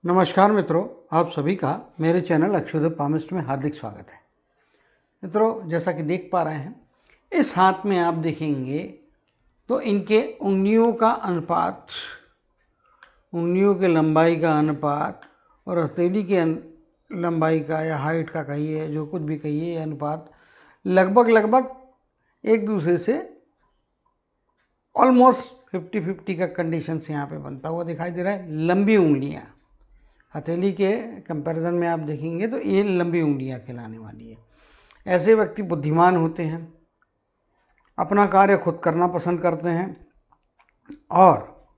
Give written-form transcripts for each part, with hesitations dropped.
नमस्कार मित्रों, आप सभी का मेरे चैनल अक्षुद पामिस्ट में हार्दिक स्वागत है। मित्रों, जैसा कि देख पा रहे हैं, इस हाथ में आप देखेंगे तो इनके उंगलियों का अनुपात, उंगलियों के लंबाई का अनुपात और हथेली के लंबाई का या हाइट का कहिए, जो कुछ भी कहिए, यह अनुपात लगभग एक दूसरे से ऑलमोस्ट 50-50 का कंडीशन से यहाँ पे बनता हुआ दिखाई दे रहा है। लंबी उंगलियाँ हथेली के कंपैरिजन में आप देखेंगे तो ये लंबी उंगलियां कहलाने वाली है। ऐसे व्यक्ति बुद्धिमान होते हैं, अपना कार्य खुद करना पसंद करते हैं और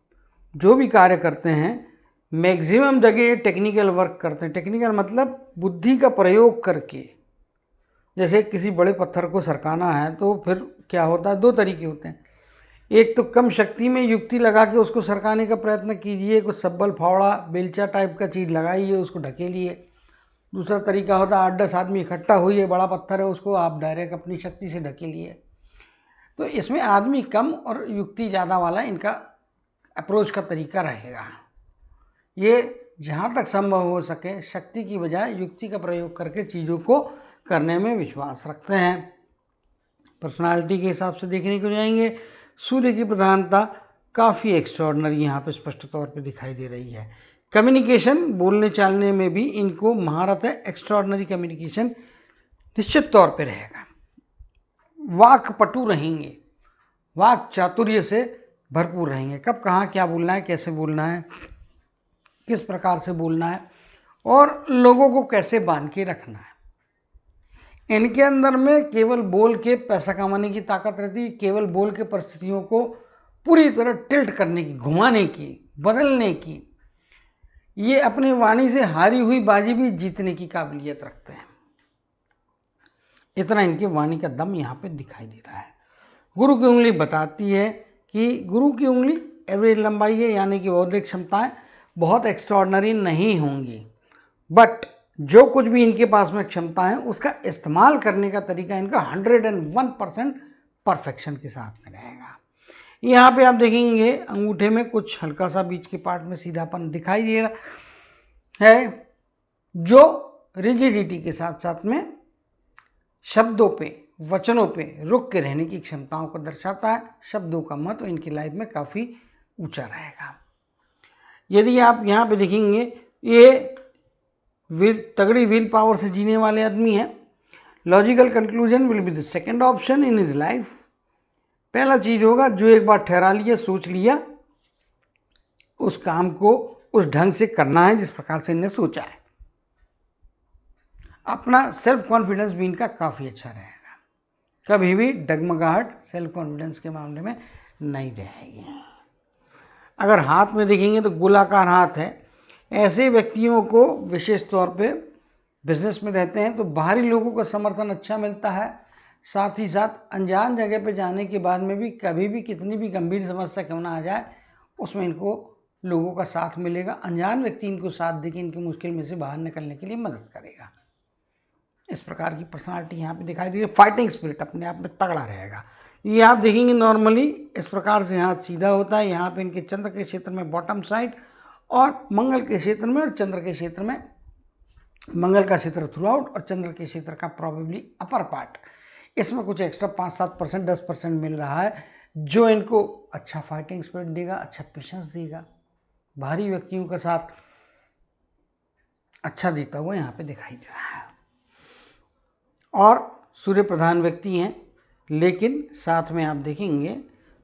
जो भी कार्य करते हैं मैक्सिमम जगह टेक्निकल वर्क करते हैं। टेक्निकल मतलब बुद्धि का प्रयोग करके। जैसे किसी बड़े पत्थर को सरकाना है तो फिर क्या होता है, दो तरीके होते हैं। एक तो कम शक्ति में युक्ति लगा के उसको सरकाने का प्रयत्न कीजिए, कुछ सब्बल फावड़ा बेलचा टाइप का चीज़ लगाइए, उसको ढकेलिए। दूसरा तरीका होता है 8-10 आदमी इकट्ठा हुई है, बड़ा पत्थर है, उसको आप डायरेक्ट अपनी शक्ति से ढकेलिए। तो इसमें आदमी कम और युक्ति ज़्यादा वाला इनका अप्रोच का तरीका रहेगा। ये जहाँ तक संभव हो सके शक्ति की बजाय युक्ति का प्रयोग करके चीज़ों को करने में विश्वास रखते हैं। पर्सनालिटी के हिसाब से देखने को जाएंगे, सूर्य की प्रधानता काफ़ी एक्स्ट्रॉर्डनरी यहाँ पे स्पष्ट तौर पे दिखाई दे रही है। कम्युनिकेशन, बोलने चालने में भी इनको महारत है। एक्स्ट्रॉर्डनरी कम्युनिकेशन निश्चित तौर पे रहेगा। वाक पटु रहेंगे, वाक चातुर्य से भरपूर रहेंगे। कब कहाँ क्या बोलना है, कैसे बोलना है, किस प्रकार से बोलना है और लोगों को कैसे बांध के रखना है। इनके अंदर में केवल बोल के पैसा कमाने की ताकत रहती है। केवल बोल के परिस्थितियों को पूरी तरह टिल्ट करने की, घुमाने की, बदलने की, ये अपनी वाणी से हारी हुई बाजी भी जीतने की काबिलियत रखते हैं। इतना इनकी वाणी का दम यहाँ पे दिखाई दे रहा है। गुरु की उंगली बताती है कि गुरु की उंगली एवरेज लंबाई है, यानी कि बौद्धिक क्षमताएं बहुत एक्स्ट्रॉर्डनरी नहीं होंगी, बट जो कुछ भी इनके पास में क्षमता है उसका इस्तेमाल करने का तरीका इनका 101% परफेक्शन के साथ में रहेगा। यहाँ पे आप देखेंगे अंगूठे में कुछ हल्का सा बीच के पार्ट में सीधापन दिखाई दे रहा है, जो रिजिडिटी के साथ साथ में शब्दों पे, वचनों पे रुक के रहने की क्षमताओं को दर्शाता है। शब्दों का महत्व इनकी लाइफ में काफ़ी ऊंचा रहेगा। यदि आप यहाँ पे देखेंगे, ये तगड़ी विल पावर से जीने वाले आदमी हैं। Logical conclusion will be the second option in his life. पहला चीज होगा जो एक बार ठहरा लिया, सोच लिया, उस काम को उस ढंग से करना है जिस प्रकार से इन्हें सोचा है। अपना सेल्फ कॉन्फिडेंस भी इनका काफ़ी अच्छा रहेगा। कभी भी डगमगाहट सेल्फ कॉन्फिडेंस के मामले में नहीं रहेगी। अगर हाथ में देखेंगे तो गोलाकार हाथ है। ऐसे व्यक्तियों को विशेष तौर पे बिजनेस में रहते हैं तो बाहरी लोगों का समर्थन अच्छा मिलता है। साथ ही साथ अनजान जगह पे जाने के बाद में भी कभी भी कितनी भी गंभीर समस्या क्यों ना आ जाए, उसमें इनको लोगों का साथ मिलेगा। अनजान व्यक्ति इनको साथ देके इनकी मुश्किल में से बाहर निकलने के लिए मदद करेगा। इस प्रकार की पर्सनालिटी यहाँ पे दिखाई दे रही है। फाइटिंग स्पिरिट अपने आप में तगड़ा रहेगा। ये आप देखेंगे नॉर्मली इस प्रकार से हाथ सीधा होता है। यहाँ पे इनके चंद्र के क्षेत्र में बॉटम साइड और मंगल के क्षेत्र में और चंद्र के क्षेत्र में, मंगल का क्षेत्र थ्रू आउट और चंद्र के क्षेत्र का प्रॉबेबली अपर पार्ट, इसमें कुछ एक्स्ट्रा 5-7%, 10% मिल रहा है, जो इनको अच्छा फाइटिंग स्पिरिट देगा, अच्छा पेशेंस देगा, भारी व्यक्तियों के साथ अच्छा देता हुआ यहाँ पे दिखाई दे रहा है। और सूर्य प्रधान व्यक्ति हैं, लेकिन साथ में आप देखेंगे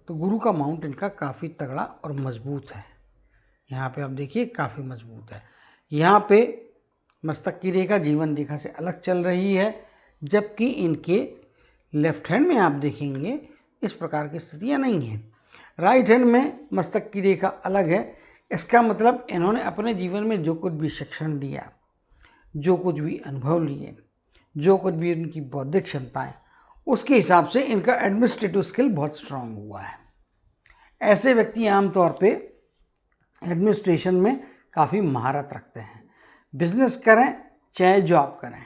तो गुरु का माउंट इनका काफ़ी तगड़ा और मजबूत है। यहाँ पे आप देखिए काफ़ी मजबूत है। यहाँ पे मस्तक की रेखा जीवन रेखा से अलग चल रही है, जबकि इनके लेफ्ट हैंड में आप देखेंगे इस प्रकार की स्थितियाँ नहीं हैं। राइट हैंड में मस्तक की रेखा अलग है। इसका मतलब इन्होंने अपने जीवन में जो कुछ भी शिक्षण लिया, जो कुछ भी अनुभव लिए, जो कुछ भी इनकी बौद्धिक क्षमताएं, उसके हिसाब से इनका एडमिनिस्ट्रेटिव स्किल बहुत स्ट्रांग हुआ है। ऐसे व्यक्ति आमतौर पे एडमिनिस्ट्रेशन में काफ़ी महारत रखते हैं। बिजनेस करें चाहे जॉब करें,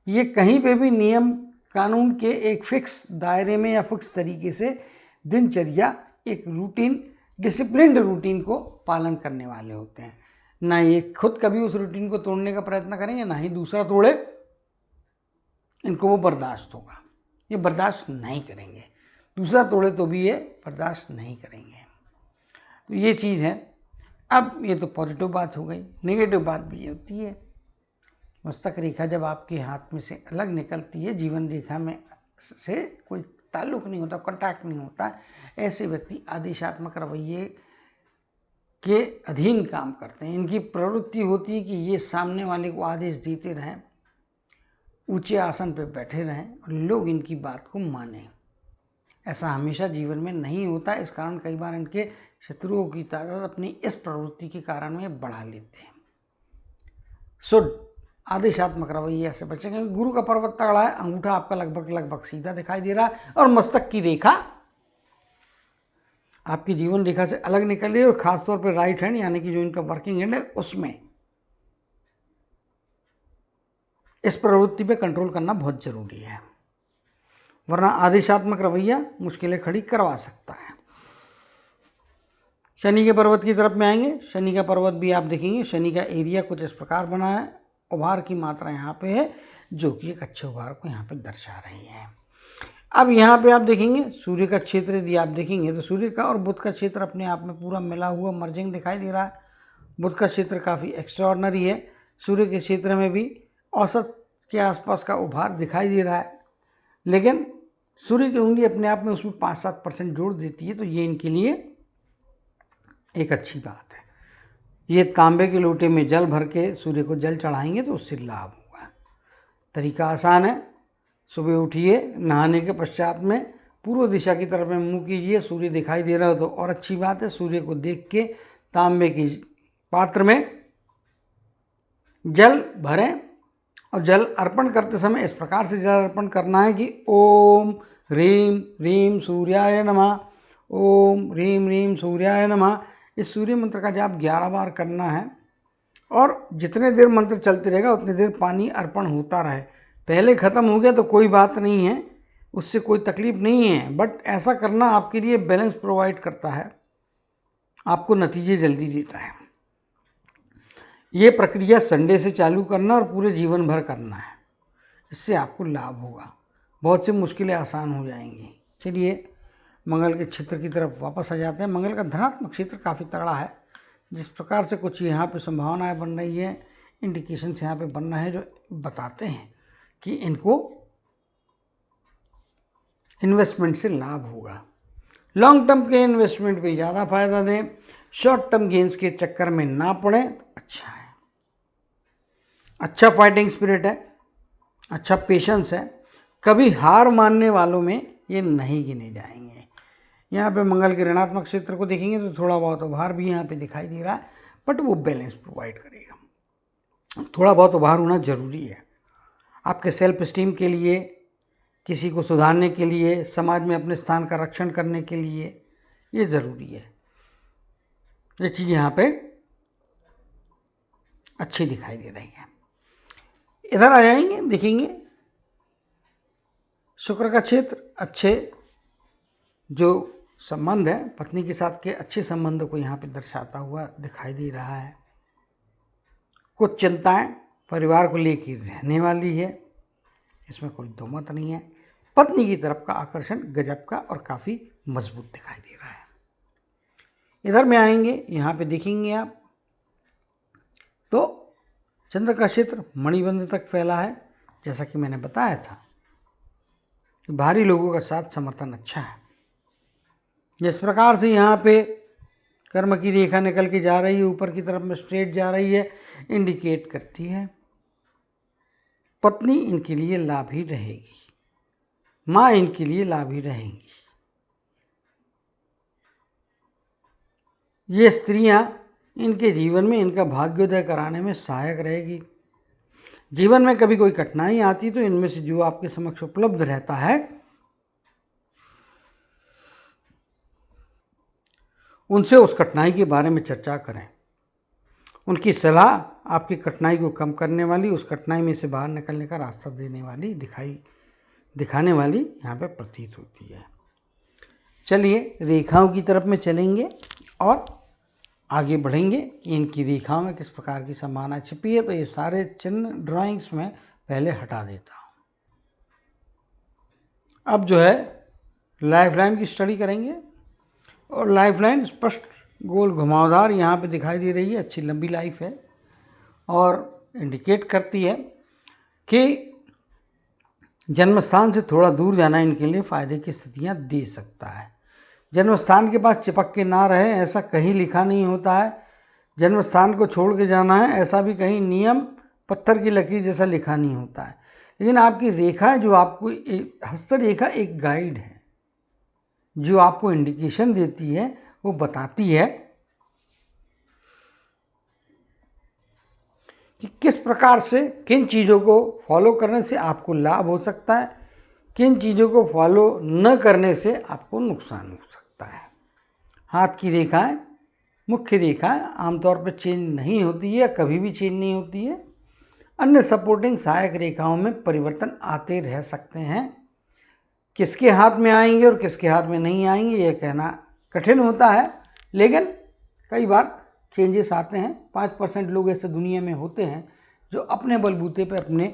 ये कहीं पे भी नियम कानून के एक फिक्स दायरे में या फिक्स तरीके से दिनचर्या, एक रूटीन, डिसिप्लिन्ड रूटीन को पालन करने वाले होते हैं। ना ये खुद कभी उस रूटीन को तोड़ने का प्रयत्न करेंगे, ना ही दूसरा तोड़े, इनको वो बर्दाश्त होगा, ये बर्दाश्त नहीं करेंगे, दूसरा तोड़े तो भी ये बर्दाश्त नहीं करेंगे। तो ये चीज़ है। अब ये तो पॉजिटिव बात हो गई। नेगेटिव बात भी ये होती है, मस्तक रेखा जब आपके हाथ में से अलग निकलती है, जीवन रेखा में से कोई ताल्लुक नहीं होता, कॉन्टैक्ट नहीं होता, ऐसे व्यक्ति आदेशात्मक रवैये के अधीन काम करते हैं। इनकी प्रवृत्ति होती है कि ये सामने वाले को आदेश देते रहें, ऊंचे आसन पर बैठे रहें और लोग इनकी बात को मानें। ऐसा हमेशा जीवन में नहीं होता, इस कारण कई बार इनके शत्रुओं की तादाद अपनी इस प्रवृत्ति के कारण में बढ़ा लेते हैं। आदेशात्मक रवैया से बचें, क्योंकि गुरु का पर्वत तगड़ा है, अंगूठा आपका लगभग सीधा दिखाई दे रहा है और मस्तक की रेखा आपकी जीवन रेखा से अलग निकल रही है, और खासतौर पर राइट हैंड यानी कि जो इनका वर्किंग हैंड है उसमें इस प्रवृत्ति पे कंट्रोल करना बहुत जरूरी है, वरना आदेशात्मक रवैया मुश्किलें खड़ी करवा सकता है। शनि के पर्वत की तरफ में आएंगे। शनि का पर्वत भी आप देखेंगे, शनि का एरिया कुछ इस प्रकार बना है, उभार की मात्रा यहाँ पे है जो कि एक अच्छे उभार को यहाँ पे दर्शा रही है। अब यहाँ पे आप देखेंगे सूर्य का क्षेत्र यदि आप देखेंगे तो सूर्य का और बुध का क्षेत्र अपने आप में पूरा मिला हुआ मर्जिंग दिखाई दे रहा है। बुध का क्षेत्र काफ़ी एक्स्ट्राऑर्डिनरी है, सूर्य के क्षेत्र में भी औसत के आसपास का उभार दिखाई दे रहा है, लेकिन सूर्य की उंगली अपने आप में उसमें 5-7% जोड़ देती है, तो ये इनके लिए एक अच्छी बात है। ये तांबे के लोटे में जल भर के सूर्य को जल चढ़ाएंगे तो उससे लाभ होगा। तरीका आसान है, सुबह उठिए, नहाने के पश्चात में पूर्व दिशा की तरफ में मुंह कीजिए, सूर्य दिखाई दे रहा हो तो और अच्छी बात है। सूर्य को देख के तांबे की पात्र में जल भरें और जल अर्पण करते समय इस प्रकार से जल अर्पण करना है कि ओम ह्रीं ह्रीं सूर्याय नमः, ओम ह्रीं ह्रीं सूर्याय नमः। इस सूर्य मंत्र का जाप 11 बार करना है और जितने देर मंत्र चलते रहेगा उतने देर पानी अर्पण होता रहे। पहले ख़त्म हो गया तो कोई बात नहीं है, उससे कोई तकलीफ नहीं है, बट ऐसा करना आपके लिए बैलेंस प्रोवाइड करता है, आपको नतीजे जल्दी देता है। ये प्रक्रिया संडे से चालू करना और पूरे जीवन भर करना है, इससे आपको लाभ होगा, बहुत सी मुश्किलें आसान हो जाएंगी। चलिए मंगल के क्षेत्र की तरफ वापस आ जाते हैं। मंगल का धनात्मक क्षेत्र काफ़ी तगड़ा है, जिस प्रकार से कुछ यहाँ पे संभावनाएं बन रही है, इंडिकेशंस यहाँ पे बन रहे हैं जो बताते हैं कि इनको इन्वेस्टमेंट से लाभ होगा। लॉन्ग टर्म के इन्वेस्टमेंट पे ज़्यादा फायदा दें, शॉर्ट टर्म गेंस के चक्कर में ना पड़े तो अच्छा है। अच्छा फाइटिंग स्पिरिट है, अच्छा पेशेंस है, कभी हार मानने वालों में ये नहीं गिने जाएंगे। यहाँ पे मंगल के ऋणात्मक क्षेत्र को देखेंगे तो थोड़ा बहुत उभार भी यहाँ पे दिखाई दे रहा है, बट वो बैलेंस प्रोवाइड करेगा। थोड़ा बहुत उभार होना जरूरी है आपके सेल्फ स्टीम के लिए, किसी को सुधारने के लिए, समाज में अपने स्थान का रक्षण करने के लिए, ये ज़रूरी है। ये चीज़ यहाँ पे अच्छी दिखाई दे रही है। इधर आ जाएंगे, देखेंगे शुक्र का क्षेत्र, अच्छे जो संबंध है पत्नी के साथ के अच्छे संबंध को यहाँ पे दर्शाता हुआ दिखाई दे रहा है। कुछ चिंताएं परिवार को लेकर रहने वाली है, इसमें कोई दो मत नहीं है। पत्नी की तरफ का आकर्षण गजब का और काफ़ी मजबूत दिखाई दे रहा है। इधर में आएंगे, यहाँ पे देखेंगे आप तो चंद्र का क्षेत्र मणिबंध तक फैला है। जैसा कि मैंने बताया था, भारी लोगों का साथ समर्थन अच्छा है। जिस प्रकार से यहाँ पे कर्म की रेखा निकल के जा रही है, ऊपर की तरफ में स्ट्रेट जा रही है, इंडिकेट करती है पत्नी इनके लिए लाभ ही रहेगी, माँ इनके लिए लाभ ही रहेंगी। ये स्त्रियां इनके जीवन में इनका भाग्योदय कराने में सहायक रहेगी। जीवन में कभी कोई कठिनाई आती तो इनमें से जो आपके समक्ष उपलब्ध रहता है उनसे उस कठिनाई के बारे में चर्चा करें। उनकी सलाह आपकी कठिनाई को कम करने वाली, उस कठिनाई में से बाहर निकलने का रास्ता देने वाली, दिखाने वाली यहाँ पे प्रतीत होती है। चलिए रेखाओं की तरफ में चलेंगे और आगे बढ़ेंगे कि इनकी रेखाओं में किस प्रकार की संभावना छिपी है। तो ये सारे चिन्ह ड्राइंग्स में पहले हटा देता हूँ। अब जो है लाइफलाइन की स्टडी करेंगे, और लाइफलाइन स्पष्ट गोल घुमावदार यहाँ पे दिखाई दे रही है, अच्छी लंबी लाइफ है और इंडिकेट करती है कि जन्म स्थान से थोड़ा दूर जाना इनके लिए फायदे की स्थितियाँ दे सकता है। जन्म स्थान के पास चिपक के ना रहे ऐसा कहीं लिखा नहीं होता है। जन्म स्थान को छोड़ के जाना है ऐसा भी कहीं नियम पत्थर की लकीर जैसा लिखा नहीं होता है। लेकिन आपकी रेखा जो आपको हस्तरेखा एक गाइड है जो आपको इंडिकेशन देती है, वो बताती है कि किस प्रकार से किन चीज़ों को फॉलो करने से आपको लाभ हो सकता है, किन चीज़ों को फॉलो न करने से आपको नुकसान हो सकता है। हाथ की रेखाएं, मुख्य रेखाएं आमतौर पर चेंज नहीं होती है, कभी भी चेंज नहीं होती है। अन्य सपोर्टिंग सहायक रेखाओं में परिवर्तन आते रह सकते हैं। किसके हाथ में आएंगे और किसके हाथ में नहीं आएंगे यह कहना कठिन होता है, लेकिन कई बार चेंजेस आते हैं। 5% लोग ऐसे दुनिया में होते हैं जो अपने बलबूते पे अपने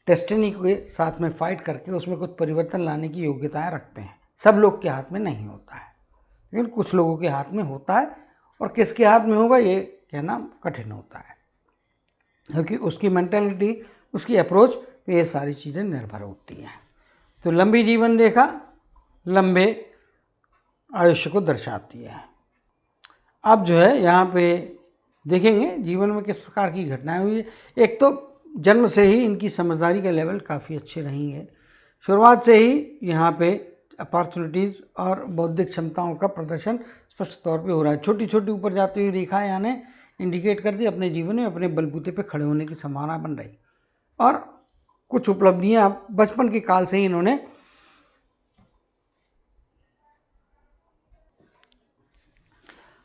डेस्टिनी के साथ में फाइट करके उसमें कुछ परिवर्तन लाने की योग्यताएं रखते हैं। सब लोग के हाथ में नहीं होता है, लेकिन कुछ लोगों के हाथ में होता है, और किसके हाथ में होगा ये कहना कठिन होता है, क्योंकि उसकी मेंटालिटी, उसकी अप्रोच पे ये सारी चीज़ें निर्भर होती हैं। तो लंबी जीवन रेखा लंबे आयुष्य को दर्शाती है। अब जो है यहाँ पे देखेंगे जीवन में किस प्रकार की घटनाएं हुई है। एक तो जन्म से ही इनकी समझदारी का लेवल काफ़ी अच्छे रही है। शुरुआत से ही यहाँ पे अपॉर्चुनिटीज़ और बौद्धिक क्षमताओं का प्रदर्शन स्पष्ट तौर पे हो रहा है। छोटी छोटी ऊपर जाती हुई रेखाएं यानी इंडिकेट करती अपने जीवन में अपने बलबूते पे खड़े होने की संभावना बन रही, और कुछ उपलब्धियां बचपन के काल से ही इन्होंने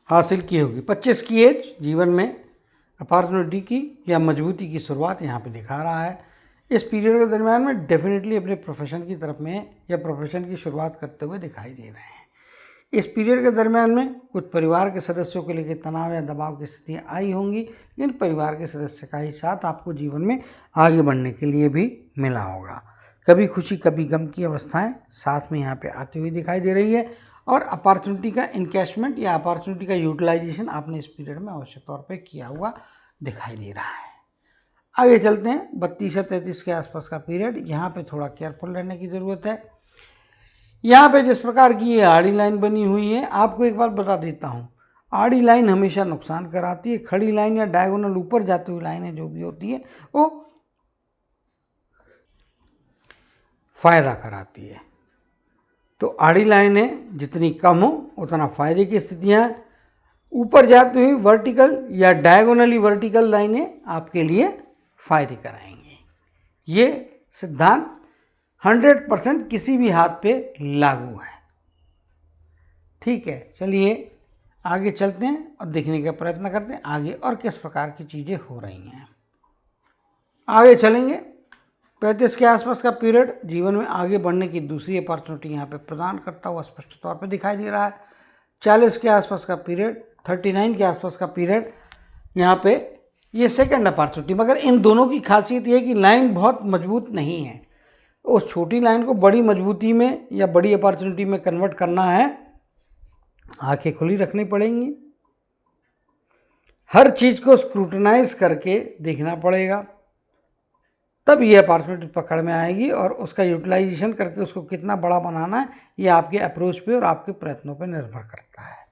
हासिल की होगी। 25 की एज जीवन में अपॉर्चुनिटी की या मजबूती की शुरुआत यहाँ पे दिखा रहा है। इस पीरियड के दरमियान में डेफिनेटली अपने प्रोफेशन की तरफ में या प्रोफेशन की शुरुआत करते हुए दिखाई दे रहे हैं। इस पीरियड के दरमियान में कुछ परिवार के सदस्यों को लेकर तनाव या दबाव की स्थितियाँ आई होंगी, लेकिन परिवार के सदस्य का ही साथ आपको जीवन में आगे बढ़ने के लिए भी मिला होगा। कभी खुशी कभी गम की अवस्थाएं साथ में यहाँ पे आती हुई दिखाई दे रही है, और अपॉर्चुनिटी का इनकैशमेंट या अपॉर्चुनिटी का यूटिलाइजेशन आपने इस पीरियड में आवश्यक तौर पर किया हुआ दिखाई दे रहा है। आगे चलते हैं 32 या 33 के आसपास का पीरियड। यहाँ पे थोड़ा केयरफुल रहने की ज़रूरत है। यहाँ पे जिस प्रकार की ये आड़ी लाइन बनी हुई है, आपको एक बात बता देता हूँ, आड़ी लाइन हमेशा नुकसान कराती है। खड़ी लाइन या डायगोनल ऊपर जाती हुई लाइनें जो भी होती है वो फायदा कराती है। तो आड़ी लाइनें जितनी कम हो उतना फायदे की स्थितियाँ, ऊपर जाती हुई वर्टिकल या डायगोनली वर्टिकल लाइनें आपके लिए फायदे कराएंगे। ये सिद्धांत 100% किसी भी हाथ पे लागू है। ठीक है, चलिए आगे चलते हैं और देखने का प्रयत्न करते हैं आगे और किस प्रकार की चीज़ें हो रही हैं। आगे चलेंगे। 35 के आसपास का पीरियड जीवन में आगे बढ़ने की दूसरी अपॉर्चुनिटी यहाँ पे प्रदान करता हुआ स्पष्ट तौर पे दिखाई दे रहा है। 40 के आसपास का पीरियड, 39 के आसपास का पीरियड, यहाँ पे ये सेकंड अपॉर्चुनिटी। मगर इन दोनों की खासियत ये है कि लाइन बहुत मजबूत नहीं है। उस छोटी लाइन को बड़ी मजबूती में या बड़ी अपॉर्चुनिटी में कन्वर्ट करना है, आंखें खुली रखनी पड़ेंगी, हर चीज़ को स्क्रूटनाइज करके देखना पड़ेगा, तब ये अपॉर्चुनिटी पकड़ में आएगी। और उसका यूटिलाइजेशन करके उसको कितना बड़ा बनाना है ये आपके अप्रोच पे और आपके प्रयत्नों पे निर्भर करता है।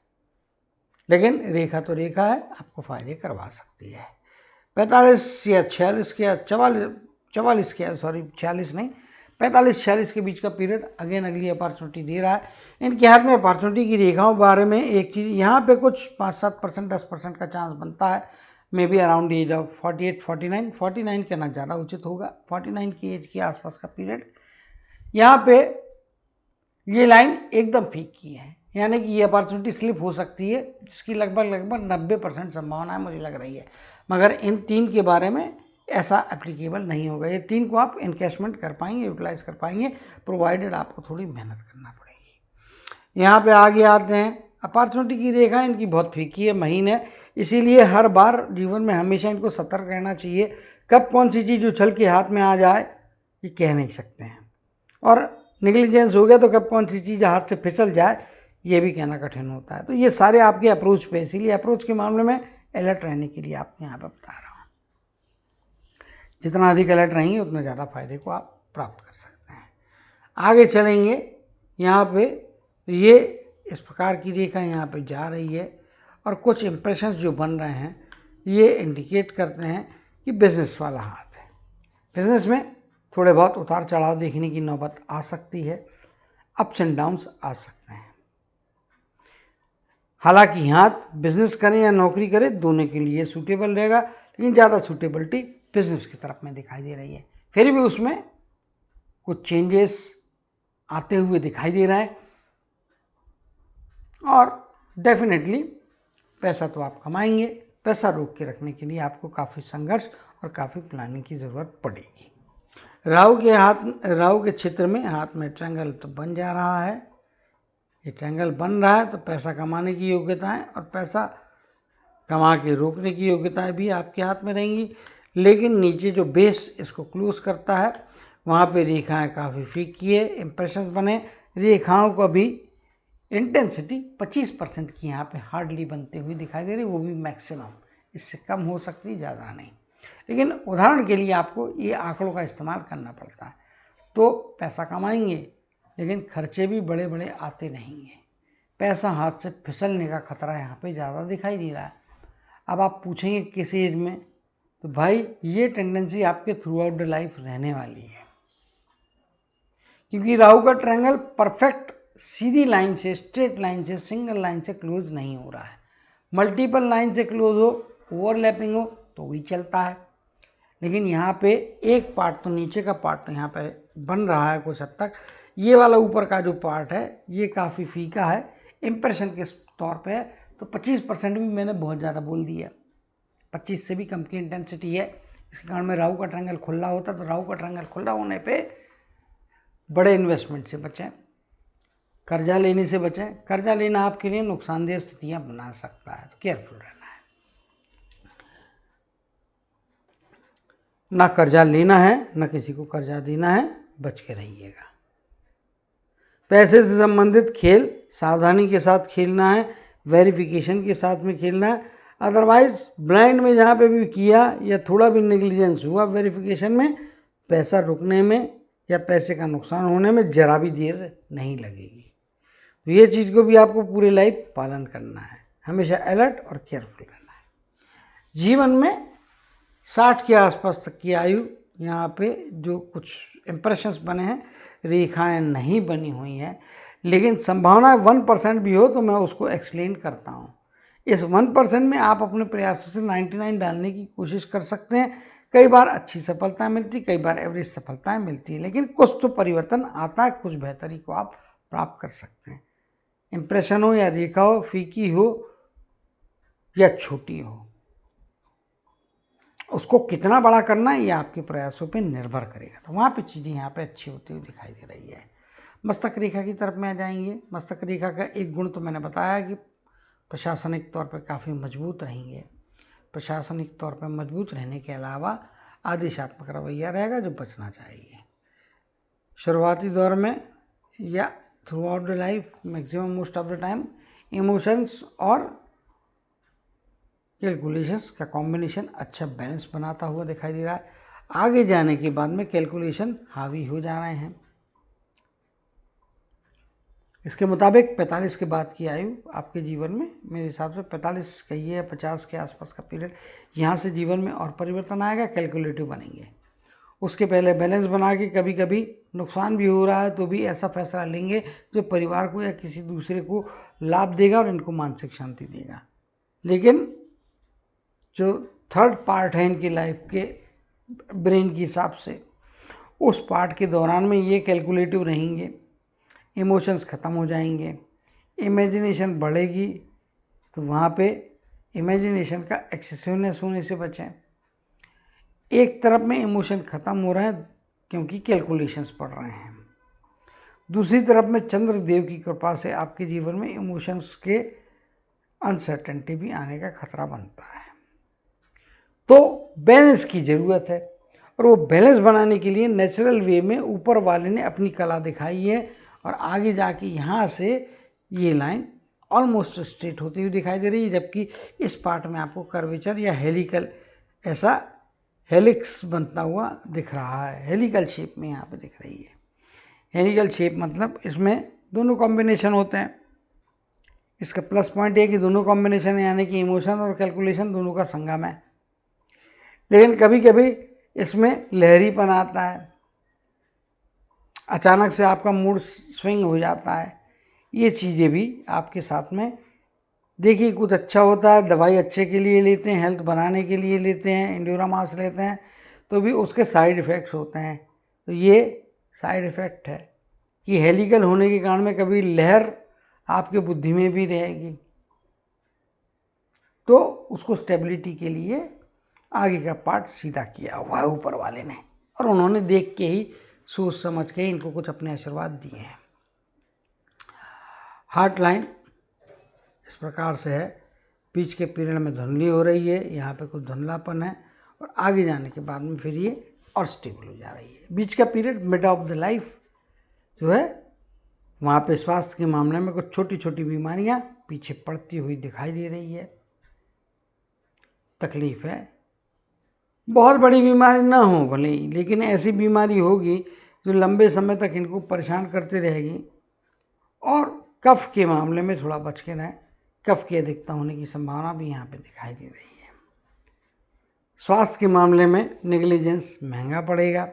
लेकिन रेखा तो रेखा है, आपको फायदे करवा सकती है। 45 या 46 के या 44 के, सॉरी 46 नहीं, 45-46 के बीच का पीरियड अगेन अगली अपॉर्चुनिटी दे रहा है। इनके हाथ में अपॉर्चुनिटी की रेखाओं बारे में एक चीज़ यहाँ पे कुछ 5-7%, 10% का चांस बनता है, maybe around age of 48-49 कहना ज़्यादा उचित होगा। 49 की एज के आसपास का पीरियड, यहाँ पे ये लाइन एकदम फीक की है, यानी कि ये अपॉर्चुनिटी स्लिप हो सकती है, जिसकी लगभग 90% संभावना है मुझे लग रही है। मगर इन 3 के बारे में ऐसा एप्लीकेबल नहीं होगा। ये 3 को आप इनकैशमेंट कर पाएंगे, यूटिलाइज कर पाएंगे, प्रोवाइडेड आपको थोड़ी मेहनत करना पड़ेगी। यहाँ पे आगे आते हैं अपॉर्चुनिटी की रेखा इनकी बहुत फीकी है, महीन है, इसीलिए हर बार जीवन में हमेशा इनको सतर्क रहना चाहिए। कब कौन सी चीज़ उछल के हाथ में आ जाए ये कह नहीं सकते हैं, और नेग्लिजेंस हो गया तो कब कौन सी चीज़ हाथ से फिसल जाए ये भी कहना कठिन होता है। तो ये सारे आपके अप्रोच पे, इसीलिए अप्रोच के मामले में अलर्ट रहने के लिए आपको यहाँ पर बता रहा हूँ। जितना अधिक अलर्ट रहेंगे उतना ज़्यादा फायदे को आप प्राप्त कर सकते हैं। आगे चलेंगे, यहाँ पे ये इस प्रकार की रेखा यहाँ पे जा रही है और कुछ इंप्रेशंस जो बन रहे हैं ये इंडिकेट करते हैं कि बिजनेस वाला हाथ है। बिजनेस में थोड़े बहुत उतार चढ़ाव देखने की नौबत आ सकती है, अप्स एंड डाउन्स आ सकते हैं। हालांकि हाथ बिजनेस करें या नौकरी करें दोनों के लिए सूटेबल रहेगा, लेकिन ज़्यादा सूटेबिलिटी बिजनेस की तरफ में दिखाई दे रही है। फिर भी उसमें कुछ चेंजेस आते हुए दिखाई दे रहा है और डेफिनेटली पैसा तो आप कमाएंगे। पैसा रोक के रखने के लिए आपको काफ़ी संघर्ष और काफ़ी प्लानिंग की ज़रूरत पड़ेगी। राहु के क्षेत्र में हाथ में ट्रायंगल तो बन जा रहा है। ये ट्रायंगल बन रहा है तो पैसा कमाने की योग्यताएं और पैसा कमा के रोकने की योग्यताएं भी आपके हाथ में रहेंगी, लेकिन नीचे जो बेस इसको क्लोज करता है वहाँ पे रेखाएं काफ़ी फीकी है, इंप्रेशन बने। रेखाओं को भी इंटेंसिटी 25% की यहाँ पे हार्डली बनते हुए दिखाई दे रही, वो भी मैक्सिमम, इससे कम हो सकती है, ज़्यादा नहीं। लेकिन उदाहरण के लिए आपको ये आंकड़ों का इस्तेमाल करना पड़ता है। तो पैसा कमाएंगे लेकिन खर्चे भी बड़े बड़े आते रहेंगे। पैसा हाथ से फिसलने का खतरा यहाँ पे ज़्यादा दिखाई दे रहा है। अब आप पूछेंगे किस एज में, तो भाई ये टेंडेंसी आपके थ्रू आउट द लाइफ रहने वाली है, क्योंकि राहु का ट्रायंगल परफेक्ट सीधी लाइन से, स्ट्रेट लाइन से, सिंगल लाइन से क्लोज नहीं हो रहा है। मल्टीपल लाइन से क्लोज हो, ओवरलैपिंग हो तो भी चलता है, लेकिन यहाँ पे एक पार्ट तो, नीचे का पार्ट तो यहाँ पे बन रहा है कुछ हद तक। ये वाला ऊपर का जो पार्ट है ये काफ़ी फीका है, इंप्रेशन के तौर पे है। तो 25% भी मैंने बहुत ज़्यादा बोल दिया, 25 से भी कम की इंटेंसिटी है। इसके कारण में राहु का ट्रायंगल खुला होता, तो राहु का ट्रायंगल खुला होने पे बड़े इन्वेस्टमेंट से बचें, कर्जा लेने से बचें। कर्जा लेना आपके लिए नुकसानदेह स्थितियां बना सकता है, तो केयरफुल रहना है। ना कर्जा लेना है ना किसी को कर्जा देना है, बच के रहिएगा। पैसे से संबंधित खेल सावधानी के साथ खेलना है, वेरिफिकेशन के साथ में खेलना है। अदरवाइज ब्लाइंड में जहाँ पे भी किया या थोड़ा भी नेग्लिजेंस हुआ वेरिफिकेशन में, पैसा रुकने में या पैसे का नुकसान होने में जरा भी देर नहीं लगेगी। तो ये चीज़ को भी आपको पूरी लाइफ पालन करना है, हमेशा अलर्ट और केयरफुल रहना है। जीवन में 60 के आसपास तक की आयु, यहाँ पे जो कुछ इंप्रेशंस बने हैं, रेखाएं नहीं बनी हुई हैं, लेकिन संभावना 1% भी हो तो मैं उसको एक्सप्लेन करता हूँ। इस 1% में आप अपने प्रयासों से 99 डालने की कोशिश कर सकते हैं। कई बार अच्छी सफलता मिलती, कई बार एवरेज सफलताएं मिलती है, लेकिन कुछ तो परिवर्तन आता है, कुछ बेहतरी को आप प्राप्त कर सकते हैं। इंप्रेशन हो या रेखा हो, फीकी हो या छोटी हो, उसको कितना बड़ा करना है ये आपके प्रयासों पे निर्भर करेगा। तो वहाँ पे चीज़ें यहाँ पे अच्छी होती हुई दिखाई दे रही है। मस्तक रेखा की तरफ में आ जाएंगे। मस्तक रेखा का एक गुण तो मैंने बताया कि प्रशासनिक तौर पे काफ़ी मजबूत रहेंगे। प्रशासनिक तौर पे मजबूत रहने के अलावा आदेशात्मक रवैया रहेगा जो बचना चाहिए। शुरुआती दौर में या through out the life maximum most of the time emotions और कैलकुलेशंस का कॉम्बिनेशन अच्छा बैलेंस बनाता हुआ दिखाई दे रहा है। आगे जाने के बाद में कैलकुलेशन हावी हो जा रहे हैं। इसके मुताबिक 45 के बाद की आयु आपके जीवन में मेरे हिसाब से 45 कहिए या 50 के आसपास का पीरियड, यहाँ से जीवन में और परिवर्तन आएगा, कैलकुलेटिव बनेंगे। उसके पहले बैलेंस बना के कभी कभी नुकसान भी हो रहा है तो भी ऐसा फैसला लेंगे जो परिवार को या किसी दूसरे को लाभ देगा और इनको मानसिक शांति देगा। लेकिन जो थर्ड पार्ट है इनकी लाइफ के ब्रेन के हिसाब से, उस पार्ट के दौरान में ये कैलकुलेटिव रहेंगे, इमोशंस ख़त्म हो जाएंगे, इमेजिनेशन बढ़ेगी। तो वहाँ पे इमेजिनेशन का एक्सेसिवनेस होने से बचें। एक तरफ में इमोशन ख़त्म हो रहे हैं क्योंकि कैलकुलेशंस पढ़ रहे हैं। दूसरी तरफ में चंद्र देव की कृपा से आपके जीवन में इमोशंस के अनसर्टेनिटी भी आने का खतरा बनता है। तो बैलेंस की जरूरत है, और वो बैलेंस बनाने के लिए नेचुरल वे में ऊपर वाले ने अपनी कला दिखाई है, और आगे जाके यहाँ से ये लाइन ऑलमोस्ट स्ट्रेट होती हुई दिखाई दे रही है, जबकि इस पार्ट में आपको कर्वेचर या हेलिकल, ऐसा हेलिक्स बनता हुआ दिख रहा है, हेलिकल शेप में यहाँ पे दिख रही है। हेलिकल शेप मतलब इसमें दोनों कॉम्बिनेशन होते हैं। इसका प्लस पॉइंट है कि दोनों कॉम्बिनेशन यानी कि इमोशन और कैलकुलेशन दोनों का संगम है, लेकिन कभी कभी इसमें लहरीपन आता है, अचानक से आपका मूड स्विंग हो जाता है। ये चीज़ें भी आपके साथ में, देखिए कुछ अच्छा होता है, दवाई अच्छे के लिए लेते हैं, हेल्थ बनाने के लिए लेते हैं, इंड्योरामास लेते हैं, तो भी उसके साइड इफ़ेक्ट्स होते हैं। तो ये साइड इफ़ेक्ट है कि हेलिकल होने के कारण में कभी लहर आपके बुद्धि में भी रहेगी, तो उसको स्टेबिलिटी के लिए आगे का पार्ट सीधा किया हुआ है ऊपर वाले ने, और उन्होंने देख के ही सोच समझ के इनको कुछ अपने आशीर्वाद दिए हैं। हार्ट लाइन इस प्रकार से है, बीच के पीरियड में धुंधली हो रही है, यहाँ पे कुछ धुंधलापन है, और आगे जाने के बाद में फिर ये और स्टेबल हो जा रही है। बीच का period mid of the life जो है, वहाँ पे स्वास्थ्य के मामले में कुछ छोटी छोटी बीमारियाँ पीछे पड़ती हुई दिखाई दे रही है, तकलीफ है। बहुत बड़ी बीमारी ना हो भले ही, लेकिन ऐसी बीमारी होगी जो लंबे समय तक इनको परेशान करती रहेगी। और कफ के मामले में थोड़ा बच के रहें, कफ की अधिकता होने की संभावना भी यहाँ पे दिखाई दे रही है। स्वास्थ्य के मामले में नेग्लिजेंस महंगा पड़ेगा,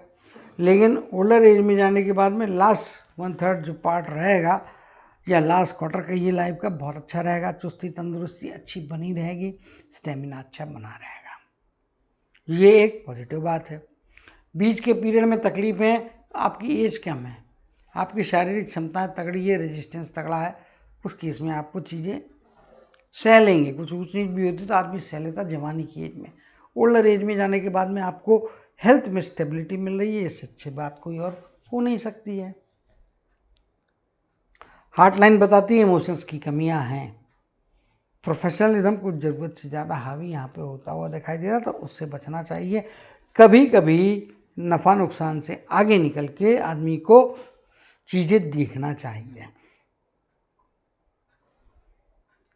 लेकिन ओल्डर एज में जाने के बाद में लास्ट 1/3 जो पार्ट रहेगा, या लास्ट क्वार्टर का ये लाइफ का बहुत अच्छा रहेगा। चुस्ती तंदुरुस्ती अच्छी बनी रहेगी, स्टेमिना अच्छा बना रहेगा, ये एक पॉजिटिव बात है। बीच के पीरियड में तकलीफें, आपकी एज कम है, आपकी शारीरिक क्षमताएं तगड़ी है, रेजिस्टेंस तगड़ा है, उस केस में आपको चीज़ें सह लेंगे। कुछ ऊँच नीच भी होती तो आदमी सह लेता जवानी की एज में। ओल्डर एज में जाने के बाद में आपको हेल्थ में स्टेबिलिटी मिल रही है, इससे अच्छी बात कोई और हो नहीं सकती है। हार्ट लाइन बताती है इमोशंस की कमियां हैं, प्रोफेशनलिज्म कुछ ज़रूरत से ज़्यादा हावी यहाँ पे होता हुआ दिखाई दे रहा, तो उससे बचना चाहिए। कभी कभी नफ़ा नुकसान से आगे निकल के आदमी को चीज़ें देखना चाहिए।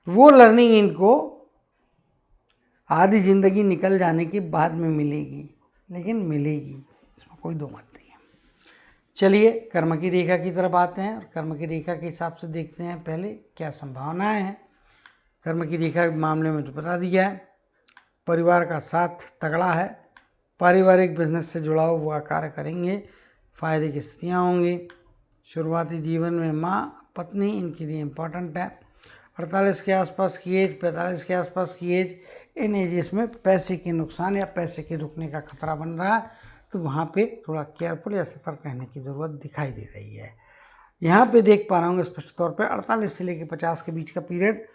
वो लर्निंग इनको आधी ज़िंदगी निकल जाने के बाद में मिलेगी, लेकिन मिलेगी, इसमें कोई दो मत नहीं है। चलिए कर्म की रेखा की तरफ आते हैं, और कर्म की रेखा के हिसाब से देखते हैं पहले क्या संभावनाएं हैं। कर्म की रेखा के मामले में तो बता दिया है, परिवार का साथ तगड़ा है, पारिवारिक बिजनेस से जुड़ा हुआ कार्य करेंगे, फायदे की स्थितियाँ होंगी। शुरुआती जीवन में माँ पत्नी इनके लिए इम्पोर्टेंट है। 48 के आसपास की एज, 45 के आसपास की एज, इन एजेस में पैसे के नुकसान या पैसे के रुकने का खतरा बन रहा है, तो वहाँ पे थोड़ा केयरफुल या सतर्क रहने की ज़रूरत दिखाई दे रही है। यहाँ पे देख पा रहा हूँ स्पष्ट तौर पे 48 से लेकर 50 के बीच का पीरियड,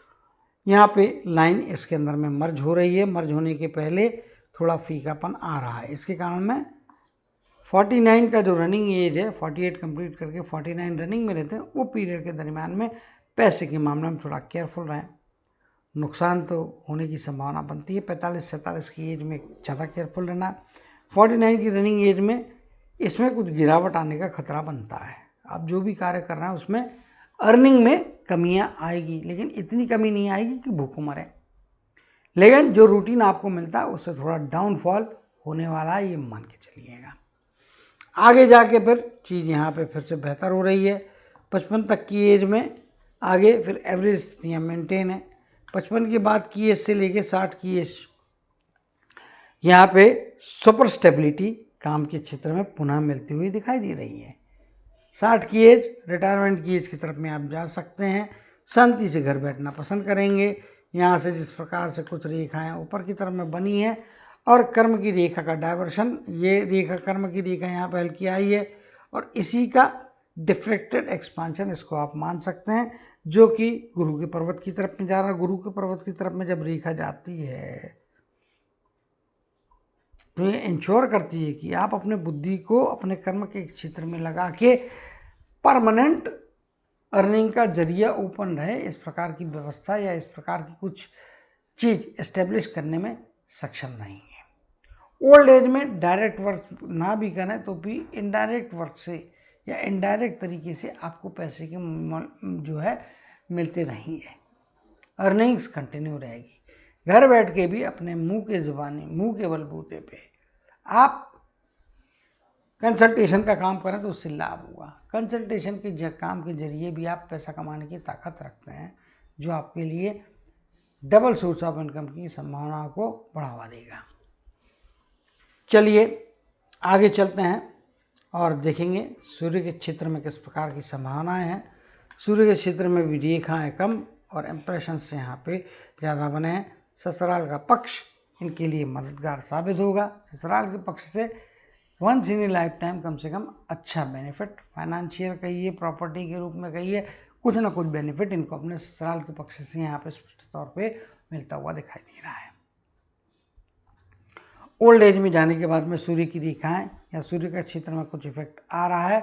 यहाँ पे लाइन इसके अंदर में मर्ज हो रही है। मर्ज होने के पहले थोड़ा फीकापन आ रहा है, इसके कारण में 49 का जो रनिंग एज है, 48 कंप्लीट करके 49 रनिंग में रहते हैं, वो पीरियड के दरमियान में पैसे के मामले में थोड़ा केयरफुल रहें। नुकसान तो होने की संभावना बनती है। 45-47 की एज में ज़्यादा केयरफुल रहना। 49 की रनिंग एज में इसमें कुछ गिरावट आने का खतरा बनता है। आप जो भी कार्य कर रहे हैं उसमें अर्निंग में कमियां आएगी, लेकिन इतनी कमी नहीं आएगी कि भूखों मरे, लेकिन जो रूटीन आपको मिलता है उससे थोड़ा डाउनफॉल होने वाला है, ये मान के चलिएगा। आगे जाके फिर चीज़ यहाँ पे फिर से बेहतर हो रही है। 55 तक की एज में आगे फिर एवरेज स्थितियाँ मेंटेन है। 55 के बाद की एज से लेके 60 की एज, यहाँ पे सुपर स्टेबिलिटी काम के क्षेत्र में पुनः मिलती हुई दिखाई दे रही है। 60 की एज रिटायरमेंट की एज की तरफ में आप जा सकते हैं, शांति से घर बैठना पसंद करेंगे। यहाँ से जिस प्रकार से कुछ रेखाएं ऊपर की तरफ में बनी है, और कर्म की रेखा का डायवर्शन, ये रेखा कर्म की रेखा यहाँ पर हल्की आई है, और इसी का डिफ्रेक्टेड एक्सपांशन इसको आप मान सकते हैं, जो कि गुरु के पर्वत की तरफ में जा रहा है। गुरु के पर्वत की तरफ में जब रेखा जाती है तो ये इंश्योर करती है कि आप अपने बुद्धि को अपने कर्म के क्षेत्र में लगा के परमानेंट अर्निंग का जरिया ओपन रहे, इस प्रकार की व्यवस्था या इस प्रकार की कुछ चीज एस्टेब्लिश करने में सक्षम नहीं है। ओल्ड एज में डायरेक्ट वर्क ना भी करें तो भी इनडायरेक्ट वर्क से या इनडायरेक्ट तरीके से आपको पैसे के जो है मिलते रहेंगे, अर्निंग्स कंटिन्यू रहेगी। घर बैठ के भी अपने मुंह के बलबूते पे आप कंसल्टेशन का काम करें तो उससे लाभ होगा। कंसल्टेशन के काम के जरिए भी आप पैसा कमाने की ताकत रखते हैं, जो आपके लिए डबल सोर्स ऑफ इनकम की संभावना को बढ़ावा देगा। चलिए आगे चलते हैं और देखेंगे सूर्य के क्षेत्र में किस प्रकार की संभावनाएं हैं। सूर्य के क्षेत्र में भी रेखाएं कम और इंप्रेशन से यहाँ पे ज़्यादा बने हैं। ससुराल का पक्ष इनके लिए मददगार साबित होगा। ससुराल के पक्ष से once in a lifetime कम से कम अच्छा बेनिफिट, फाइनेंशियल कहिए, प्रॉपर्टी के रूप में कहिए, कुछ ना कुछ बेनिफिट इनको अपने ससुराल के पक्ष से यहाँ पे स्पष्ट तौर पे मिलता हुआ दिखाई दे रहा है। ओल्ड एज में जाने के बाद में सूर्य की रेखाएं या सूर्य का क्षेत्र में कुछ इफेक्ट आ रहा है।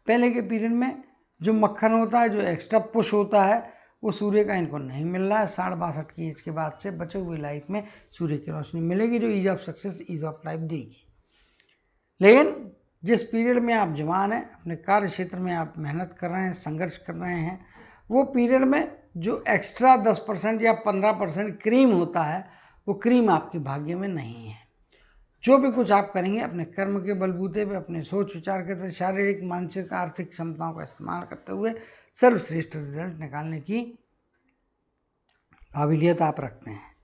पहले के पीरियड में जो मक्खन होता है, जो एक्स्ट्रा पुश होता है, वो सूर्य का इनको नहीं मिल रहा है। 62 की एज के बाद से बचे हुए लाइफ में सूर्य की रोशनी मिलेगी, जो ease of success, ease of life देगी। लेकिन जिस पीरियड में आप जवान हैं, अपने कार्य क्षेत्र में आप मेहनत कर रहे हैं, संघर्ष कर रहे हैं, वो पीरियड में जो एक्स्ट्रा 10% या 15% क्रीम होता है, वो क्रीम आपके भाग्य में नहीं है। जो भी कुछ आप करेंगे अपने कर्म के बलबूते पे, अपने सोच विचार के तहत शारीरिक, मानसिक, आर्थिक क्षमताओं का इस्तेमाल करते हुए सर्वश्रेष्ठ रिजल्ट निकालने की काबिलियत आप रखते हैं।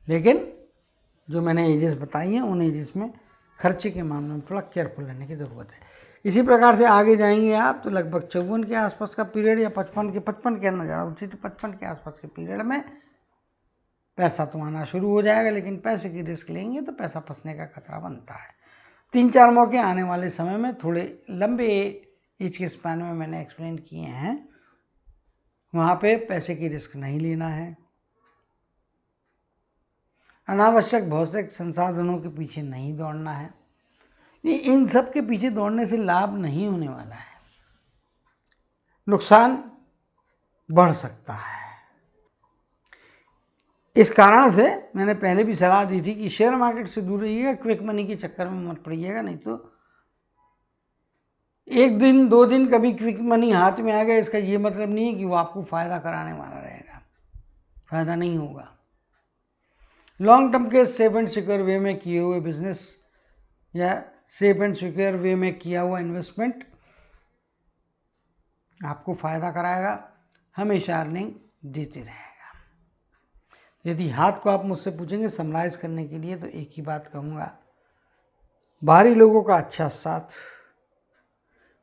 लेकिन जो मैंने एजेस बताई हैं, उन एजेस में खर्चे के मामले में थोड़ा केयरफुल रहने की ज़रूरत है। इसी प्रकार से आगे जाएंगे आप तो लगभग 54 के आसपास का पीरियड या 55 कहना जा रहा हूँ, 55 के आसपास के पीरियड में पैसा तो आना शुरू हो जाएगा। लेकिन पैसे की रिस्क लेंगे तो पैसा फंसने का खतरा बनता है। 3-4 मौके आने वाले समय में थोड़े लंबे एज के स्पैन में मैंने एक्सप्लेन किए हैं, वहाँ पे पैसे की रिस्क नहीं लेना है। अनावश्यक भौतिक संसाधनों के पीछे नहीं दौड़ना है। इन सब के पीछे दौड़ने से लाभ नहीं होने वाला है, नुकसान बढ़ सकता है। इस कारण से मैंने पहले भी सलाह दी थी कि शेयर मार्केट से दूर रहिएगा, क्विक मनी के चक्कर में मत पड़िएगा। नहीं तो 1 दिन 2 दिन कभी क्विक मनी हाथ में आ गया, इसका ये मतलब नहीं है कि वो आपको फायदा कराने वाला रहेगा, फायदा नहीं होगा। लॉन्ग टर्म के सेफ एंड सिक्योर वे में किए हुए बिजनेस या सेफ एंड सिक्योर वे में किया हुआ इन्वेस्टमेंट आपको फायदा कराएगा, हमेशा अर्निंग देते रहेगा। यदि हाथ को आप मुझसे पूछेंगे समराइज करने के लिए तो एक ही बात कहूँगा, बाहरी लोगों का अच्छा साथ,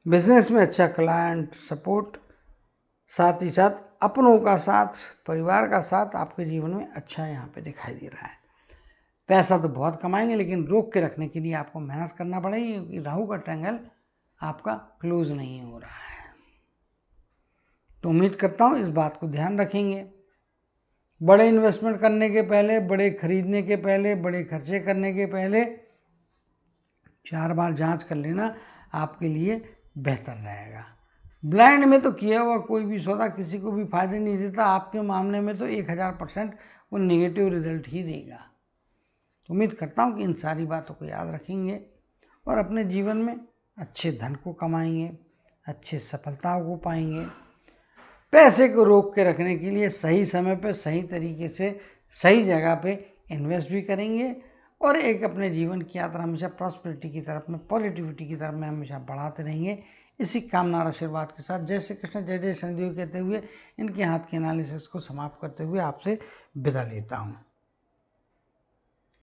बिजनेस में अच्छा क्लाइंट सपोर्ट, साथ ही साथ अपनों का साथ, परिवार का साथ आपके जीवन में अच्छा यहाँ पे दिखाई दे रहा है। पैसा तो बहुत कमाएंगे, लेकिन रोक के रखने के लिए आपको मेहनत करना पड़ेगी, क्योंकि राहु का ट्रायंगल आपका क्लोज नहीं हो रहा है। तो उम्मीद करता हूँ इस बात को ध्यान रखेंगे। बड़े इन्वेस्टमेंट करने के पहले, बड़े खरीदने के पहले, बड़े खर्चे करने के पहले 4 बार जांच कर लेना आपके लिए बेहतर रहेगा। ब्लाइंड में तो किया हुआ कोई भी सौदा किसी को भी फायदे नहीं देता। आपके मामले में तो 1000% वो नेगेटिव रिजल्ट ही देगा। उम्मीद करता हूँ कि इन सारी बातों को याद रखेंगे और अपने जीवन में अच्छे धन को कमाएंगे, अच्छे सफलताओं को पाएंगे। पैसे को रोक के रखने के लिए सही समय पे, सही तरीके से, सही जगह पे इन्वेस्ट भी करेंगे और एक अपने जीवन की यात्रा हमेशा प्रॉस्पेरिटी की तरफ में, पॉजिटिविटी की तरफ में हमेशा बढ़ाते रहेंगे। इसी कामना और आशीर्वाद के साथ जय श्री कृष्ण, जय जय शनिदेव कहते हुए इनके हाथ के एनालिसिस को समाप्त करते हुए आपसे विदा लेता हूँ।